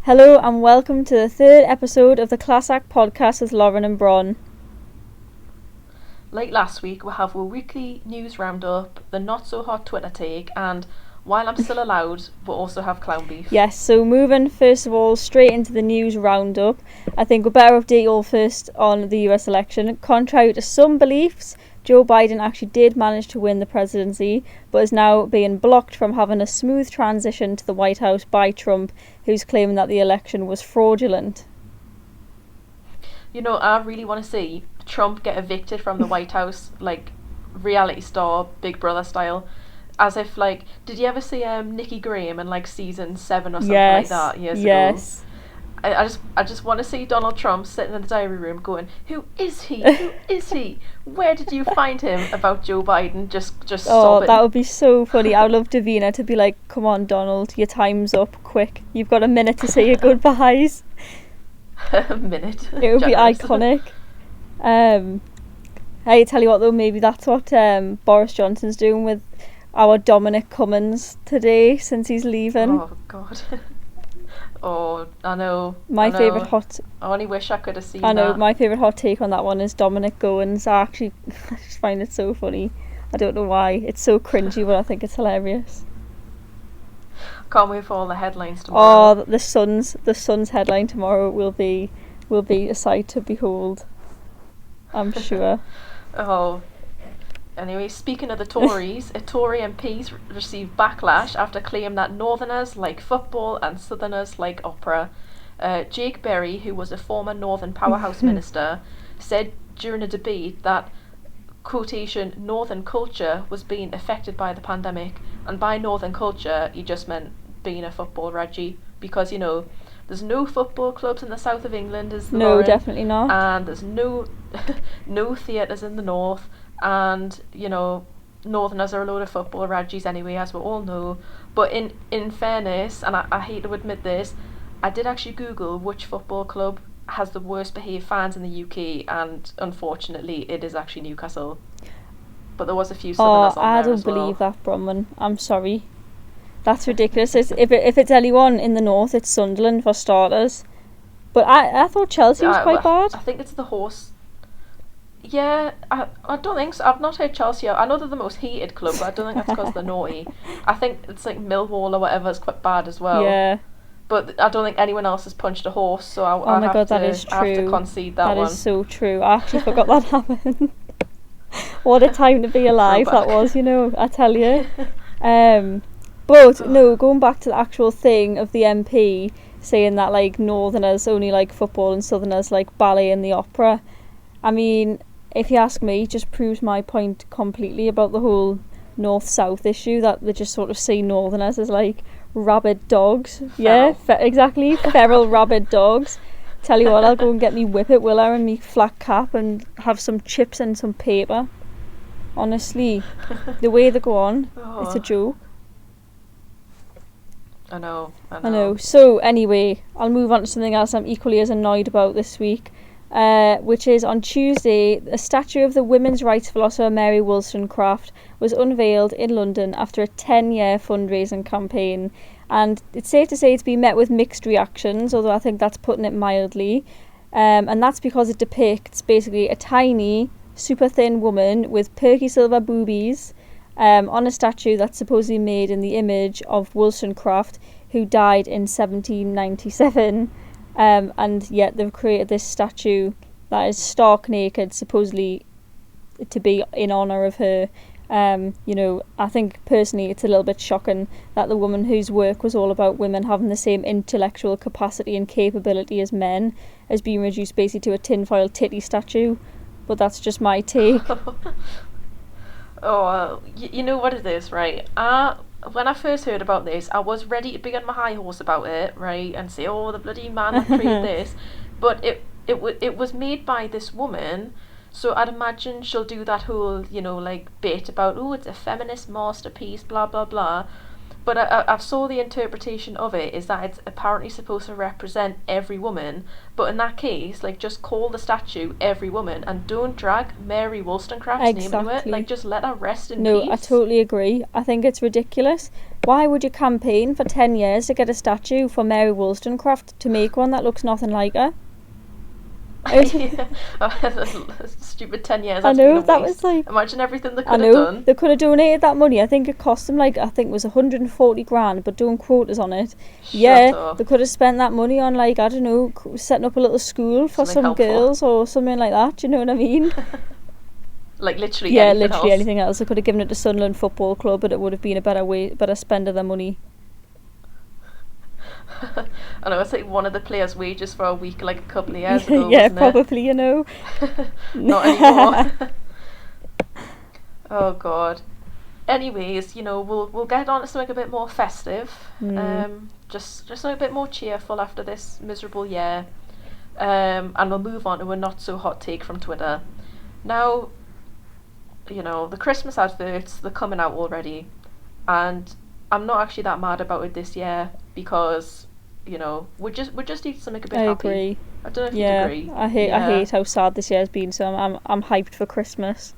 Hello and welcome to the third episode of the Class Act podcast with Lauren and Bron. Like last week, we'll have a weekly news roundup, the not so hot Twitter take, and while I'm still allowed, we'll also have clown beef. Yes, so moving first of all straight into the news roundup, I think we'll better update you all first on the US election. Contrary to some beliefs, Joe Biden actually did manage to win the presidency, but is now being blocked from having a smooth transition to the White House by Trump, who's claiming that the election was fraudulent. You know, I really want to see Trump get evicted from the White House, like reality star, Big Brother style. As if, like, did you ever see Nikki Graham in like season 7 or something like that years ago? Yes. I just want to see Donald Trump sitting in the diary room going, "Who is he? Who is he? Where did you find him?" About Joe Biden, just sobbing. That would be so funny. I'd love Davina to be like, "Come on, Donald, your time's up. Quick, you've got a minute to say your goodbyes." A minute. It would be iconic. Hey, tell you what though, maybe that's what Boris Johnson's doing with our Dominic Cummings today since he's leaving. Oh God. Oh, I know. My favourite hot... I only wish I could have seen I know, that. my favourite hot take on that one is Dominic Goins. I just find it so funny. I don't know why. It's so cringy, but I think it's hilarious. Can't wait for all the headlines tomorrow. Oh, the Sun's headline tomorrow will be a sight to behold, I'm sure. Oh. Anyway, speaking of the Tories, a Tory MPs received backlash after claiming that Northerners like football and Southerners like opera. Jake Berry, who was a former Northern powerhouse minister, said during a debate that, quotation, Northern culture was being affected by the pandemic, and by Northern culture he just meant being a football Reggie, because, you know, there's no football clubs in the south of England, is there? No, definitely not. And there's no theatres in the north. And, you know, Northerners are a load of football Reggies anyway, as we all know. But in fairness, and I hate to admit this, I did actually Google which football club has the worst behaved fans in the UK, and unfortunately it is actually Newcastle. But there was a few Southerners on there as well. I don't believe that, Bronwen. I'm sorry. That's ridiculous. If it's anyone in the north, it's Sunderland for starters. But I thought Chelsea was quite bad. I think it's the horse. Yeah, I don't think so. I've not heard Chelsea out. I know they're the most hated club, but I don't think that's because they're naughty. I think it's like Millwall or whatever is quite bad as well. Yeah. But I don't think anyone else has punched a horse, so I have to concede that one. That is so true. I actually forgot that happened. What a time to be alive that was, you know, I tell you. But no, going back to the actual thing of the MP saying that like Northerners only like football and Southerners like ballet and the opera. I mean, if you ask me, it just proves my point completely about the whole north-south issue, that they just sort of see Northerners as like rabid dogs. Feral. Yeah, exactly, feral rabid dogs. Tell you what, I'll go and get me whippet willow and me flat cap and have some chips and some paper. Honestly, the way they go on, it's a joke. I know. So anyway, I'll move on to something else I'm equally as annoyed about this week. Which is on Tuesday, a statue of the women's rights philosopher Mary Wollstonecraft was unveiled in London after a 10-year fundraising campaign, and it's safe to say it's been met with mixed reactions, although I think that's putting it mildly, and that's because it depicts basically a tiny, super thin woman with perky silver boobies on a statue that's supposedly made in the image of Wollstonecraft, who died in 1797. And yet they've created this statue that is stark naked, supposedly to be in honour of her. You know, I think personally it's a little bit shocking that the woman whose work was all about women having the same intellectual capacity and capability as men has been reduced basically to a tinfoil titty statue. But that's just my take. You know what it is, right? When I first heard about this, I was ready to be on my high horse about it, right, and say, "Oh, the bloody man that created this," but it was made by this woman, so I'd imagine she'll do that whole, you know, like bit about, "Oh, it's a feminist masterpiece, blah blah blah," But I've saw the interpretation of it is that it's apparently supposed to represent every woman, but in that case, like, just call the statue Every Woman and don't drag Mary Wollstonecraft's name into it. Like, just let her rest in peace. No, I totally agree. I think it's ridiculous. Why would you campaign for 10 years to get a statue for Mary Wollstonecraft to make one that looks nothing like her? Stupid 10 years. I know, that was like... Imagine everything they could have done. They could have donated that money. I think it cost them like, I think it was 140 grand, but don't quote us on it. Shut up. They could have spent that money on, like, I don't know, setting up a little school for Something some helpful. girls or something like that. Do you know what I mean? Like, literally anything else. They could have given it to Sunderland Football Club, but it would have been a better spend of their money. I know, it's like one of the players' wages for a week, like a couple of years ago. Yeah, wasn't probably, you know. Not anymore. Oh God. Anyways, you know, we'll get on to something a bit more festive. Just something a bit more cheerful after this miserable year. And we'll move on to a not so hot take from Twitter. Now, you know, the Christmas adverts, they're coming out already, and I'm not actually that mad about it this year because, you know, we just need something a bit happy. Agree. I don't know if you agree. I hate how sad this year has been, so I'm hyped for Christmas.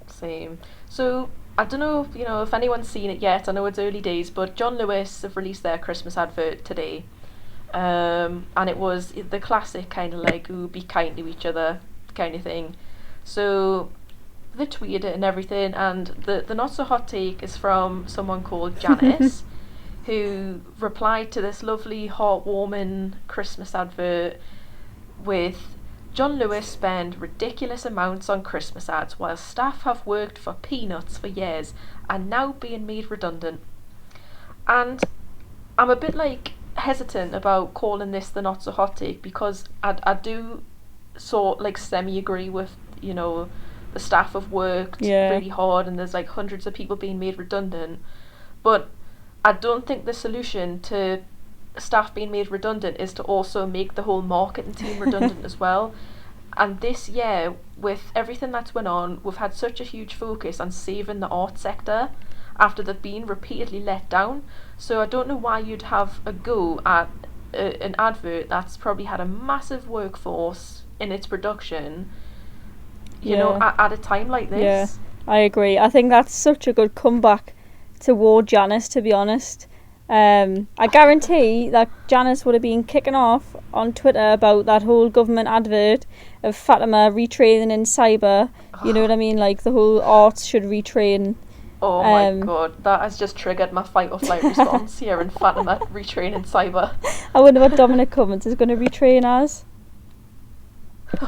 Same. So I don't know if, you know, if anyone's seen it yet. I know it's early days, but John Lewis have released their Christmas advert today, and it was the classic kind of like, ooh, be kind to each other kind of thing. So they tweeted it and everything, and the not so hot take is from someone called Janice who replied to this lovely heartwarming Christmas advert with, John Lewis spend ridiculous amounts on Christmas ads while staff have worked for peanuts for years and now being made redundant. And I'm a bit like hesitant about calling this the not so hot take because I do sort like semi agree with, you know, the staff have worked really hard and there's like hundreds of people being made redundant, but I don't think the solution to staff being made redundant is to also make the whole marketing team redundant as well. And this year, with everything that's went on, we've had such a huge focus on saving the art sector after they've been repeatedly let down. So I don't know why you'd have a go at an advert that's probably had a massive workforce in its production, you know, at a time like this. Yeah, I agree. I think that's such a good comeback toward Janice, to be honest. I guarantee that Janice would have been kicking off on Twitter about that whole government advert of Fatima retraining in cyber. You know what I mean? Like the whole arts should retrain. Oh my God, that has just triggered my fight or flight response here in Fatima retraining cyber. I wonder what Dominic Cummins is going to retrain as.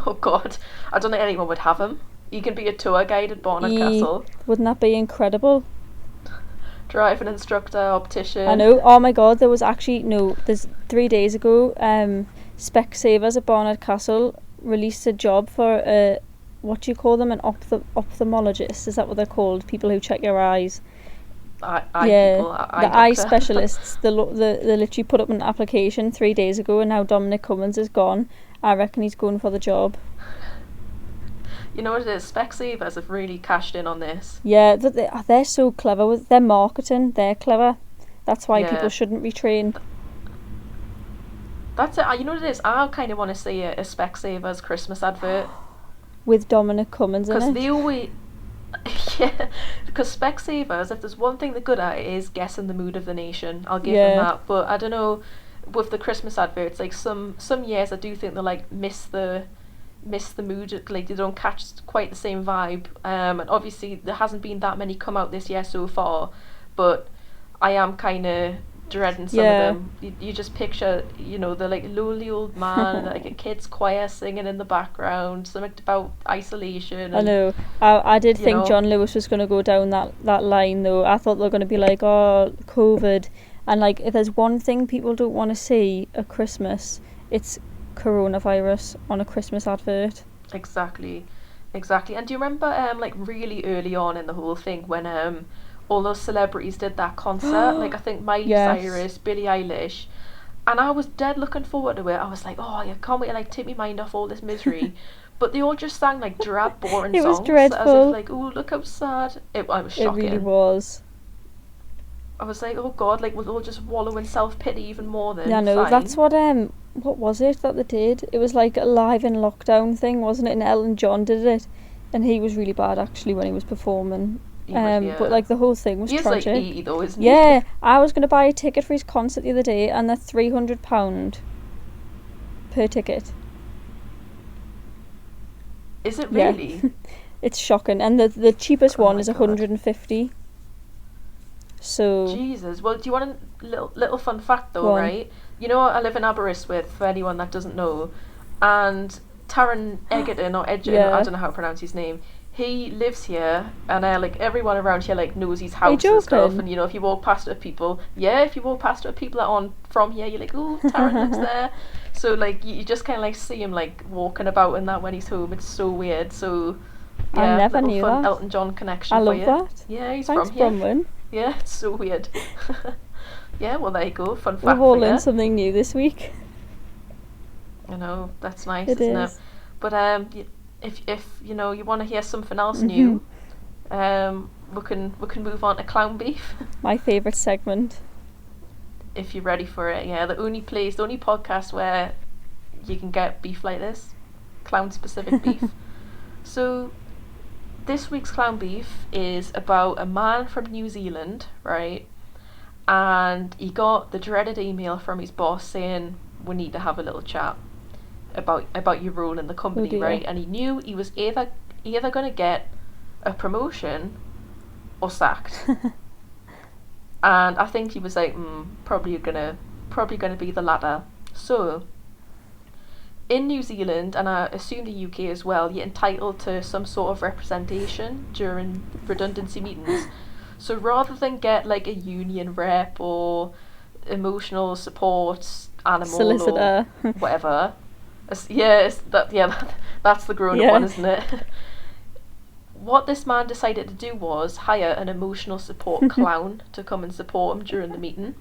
Oh God, I don't think anyone would have him. He can be a tour guide at Barnard Castle. Wouldn't that be incredible? Driving instructor, optician. I know. Oh my God, there's 3 days ago, Specsavers at Barnard Castle released a job for what do you call them, an ophthalmologist? Is that what they're called? People who check your eyes. Eye specialists. They literally put up an application 3 days ago, and now Dominic Cummins is gone. I reckon he's going for the job. You know what it is? Specsavers have really cashed in on this. Yeah, they're so clever with their marketing. They're clever. That's why people shouldn't retrain. That's it. You know what it is? I kind of want to see a Specsavers Christmas advert with Dominic Cummins in it. Because they always, because Specsavers, if there's one thing they're good at, it is guessing the mood of the nation. I'll give them that. But I don't know, with the Christmas adverts, like some years I do think they like miss the mood, like they don't catch quite the same vibe, and obviously there hasn't been that many come out this year so far, but I am kind of dreading some of them. You just picture, you know, the like lonely old man and like a kids choir singing in the background, something about isolation. I know. I did think John Lewis was going to go down that line though. I thought they were going to be like, oh, COVID, and like if there's one thing people don't want to see at Christmas, it's coronavirus on a Christmas advert. Exactly. And do you remember like really early on in the whole thing when all those celebrities did that concert, like I think Miley Cyrus, Billie Eilish, and I was dead looking forward to it. I was like, oh, I can't wait to like take my mind off all this misery. But they all just sang like drab, boring songs. It was dreadful. As if like, oh, look how sad. I was shocking. It really was. I was like, oh god, like we'll all just wallow in self-pity even more then. Yeah, no, fine. that's what was it that they did? It was like a live in lockdown thing, wasn't it? And Elton John did it, and he was really bad actually when he was performing. But like the whole thing was He's tragic. Like 80 though, isn't he? I was going to buy a ticket for his concert the other day, and they're £300 per ticket. Is it really? Yeah. It's shocking, and the cheapest one is 150. So Jesus. Well, do you want a little fun fact though, right? You know, I live in Aberystwyth, for anyone that doesn't know, and Taron Egerton or Edgerton, I don't know how to pronounce his name. He lives here, and like everyone around here like knows his house and stuff. And you know, if you walk past it, people that aren't from here, you're like, oh, Taron lives there. So like you just kind of like see him like walking about and that when he's home. It's so weird. So yeah, I never knew that. Elton John connection. I love that. Yeah, he's Thanks, from here. Bronwen. Yeah, it's so weird. Yeah, well there you go. Fun fact. We've all learned something new this week. I know, that's nice, isn't it? But if you know you want to hear something else new, we can move on to clown beef. My favourite segment. If you're ready for it, yeah. The only podcast where you can get beef like this, clown specific beef. So this week's clown beef is about a man from New Zealand, right? And he got the dreaded email from his boss saying, we need to have a little chat about your role in the company, right? And he knew he was either going to get a promotion or sacked. And I think he was like, probably gonna be the latter. So in New Zealand, and I assume the UK as well, you're entitled to some sort of representation during redundancy meetings. So rather than get like a union rep or emotional support animal solicitor or whatever, that's the grown-up one, isn't it? What this man decided to do was hire an emotional support clown to come and support him during the meeting.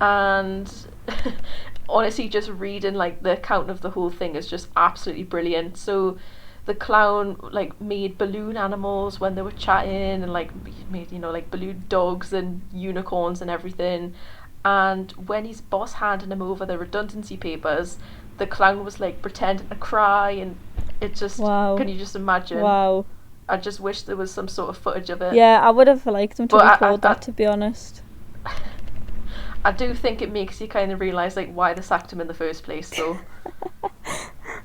And honestly, just reading like the account of the whole thing is just absolutely brilliant. So the clown like made balloon animals when they were chatting, and like made, you know, like balloon dogs and unicorns and everything. And when his boss handed him over the redundancy papers, the clown was like pretending to cry, and it just can you just imagine? Wow. I just wish there was some sort of footage of it. Yeah, I would have liked him to record that, to be honest. I do think it makes you kind of realise like why they sacked him in the first place, though.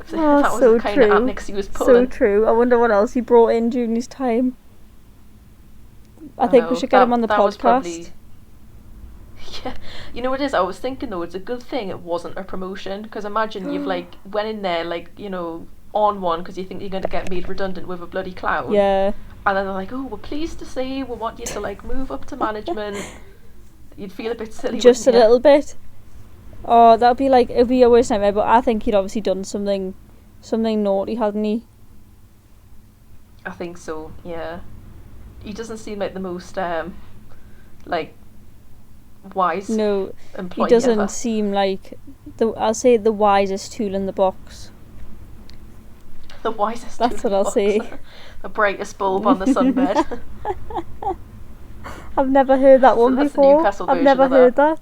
That was the kind of antics he was pulling. So true. I wonder what else he brought in during his time. I think we should get him on the podcast. Yeah, you know what it is? I was thinking though, it's a good thing it wasn't a promotion, because imagine you've like went in there like, you know, on one because you think you're going to get made redundant with a bloody clown. Yeah. And then they're like, oh, we're pleased to say we want you to like move up to management. You'd feel a bit silly. Just a little bit. Oh, that'd be like, it'd be a worst nightmare. But I think he'd obviously done something naughty, hadn't he? I think so. Yeah. He doesn't seem like the most like wise. No, employee he doesn't ever. seem like I'll say the wisest tool in the box. The wisest. That's what I'll say. The brightest bulb on the sunbed. I've never heard that one before. I've never heard that.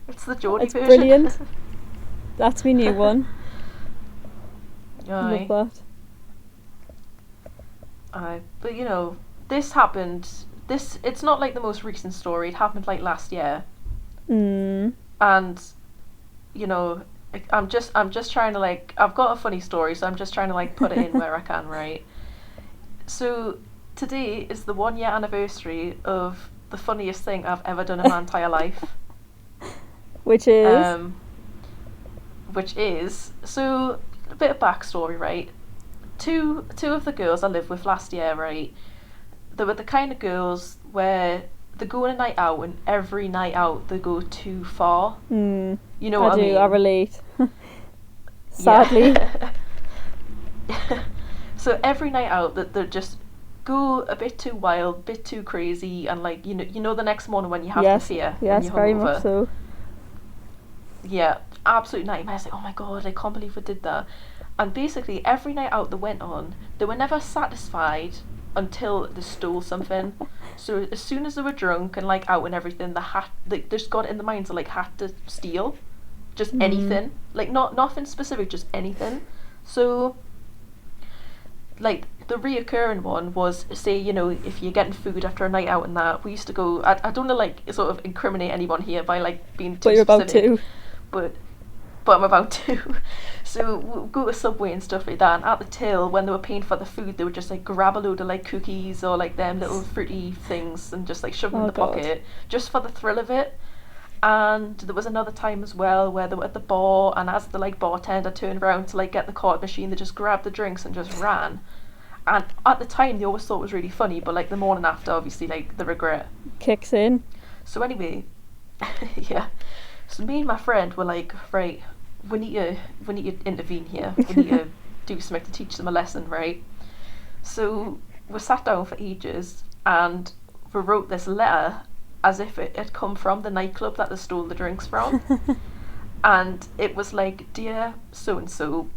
It's the Geordie version. Brilliant. That's my new one. Aye. Love that. Aye, but you know, this happened. It's not like the most recent story. It happened like last year. And you know, I'm just trying to like, I've got a funny story, so I'm just trying to like put it in where I can, right? So today is the 1 year anniversary of the funniest thing I've ever done in my entire life. Which is? So a bit of backstory, right? Two of the girls I lived with last year, right? They were the kind of girls where they go on a night out, and every night out they go too far. You know what I mean? I relate. Sadly. So every night out that they just go a bit too wild, a bit too crazy, and like you know the next morning when you have the fear. Yes, very much so. Yeah, absolute nightmares. Like, oh my god, I can't believe we did that. And basically every night out they went on, they were never satisfied until they stole something. So as soon as they were drunk and like out and everything, they just got it in the minds of like had to steal, just anything, like nothing specific, just anything. So like the reoccurring one was, say, you know, if you're getting food after a night out and that, we used to go, I don't want to like sort of incriminate anyone here by like being too But you're about specific, to. but I'm about to. So we'll go to Subway and stuff like that, and at the till, when they were paying for the food, they would just like grab a load of like cookies or like them little fruity things and just like shove them in the pocket, just for the thrill of it. And there was another time as well where they were at the bar, and as the like bartender turned around to like get the card machine, they just grabbed the drinks and just ran. And at the time they always thought it was really funny, but like the morning after, obviously like the regret Kicks in. So anyway, yeah. So me and my friend were like, right, we need to intervene here. We need to do something to teach them a lesson, right? So we sat down for ages and we wrote this letter as if it had come from the nightclub that they stole the drinks from. And it was like, dear so and so,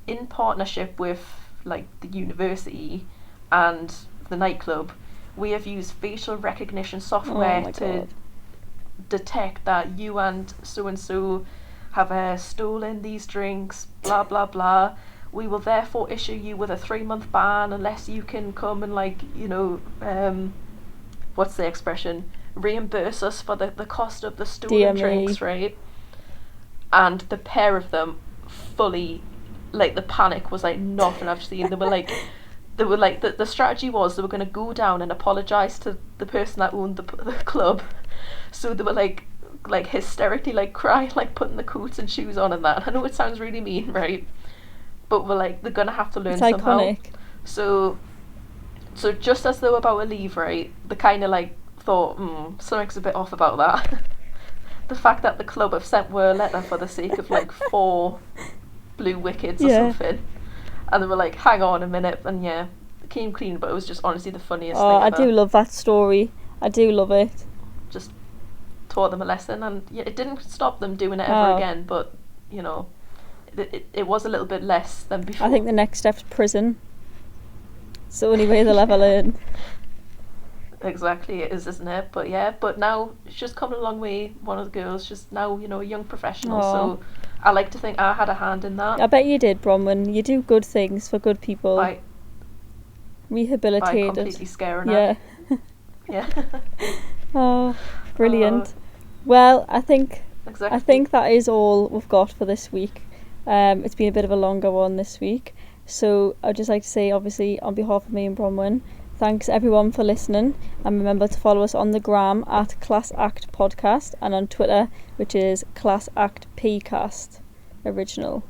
in partnership with like the university and the nightclub, we have used facial recognition software to detect that you and so have stolen these drinks, blah blah blah. We will therefore issue you with a 3-month ban unless you can come and like, you know, what's the expression, reimburse us for the cost of the stolen drinks, right? And the pair of them fully, like, the panic was like nothing I've seen. They were like the strategy was they were going to go down and apologise to the person that owned the club. So they were like hysterically like crying, like putting the coats and shoes on and that. I know it sounds really mean, right? But we're like, they're going to have to learn somehow. Iconic. So just as they were about to leave, right, they kind of like thought, something's a bit off about that. The fact that the club have sent her a letter for the sake of like 4 blue wickets or something, and they were like, hang on a minute, and it came clean. But it was just honestly the funniest thing ever. I do love that story. I do love it. Just taught them a lesson, and it didn't stop them doing it ever again, but you know, it was a little bit less than before. I think the next step's prison. It's the only way they'll ever learn. Exactly, it is, isn't it? But now she's come a long way. One of the girls, she's now, you know, a young professional. So I like to think I had a hand in that. I bet you did, Bronwen. You do good things for good people. Rehabilitated. By completely scaring her. Yeah. Oh, brilliant. Well, I think that is all we've got for this week. It's been a bit of a longer one this week. So I'd just like to say, obviously, on behalf of me and Bronwen, thanks everyone for listening, and remember to follow us on the gram at Class Act Podcast and on Twitter, which is Class Act PCast original.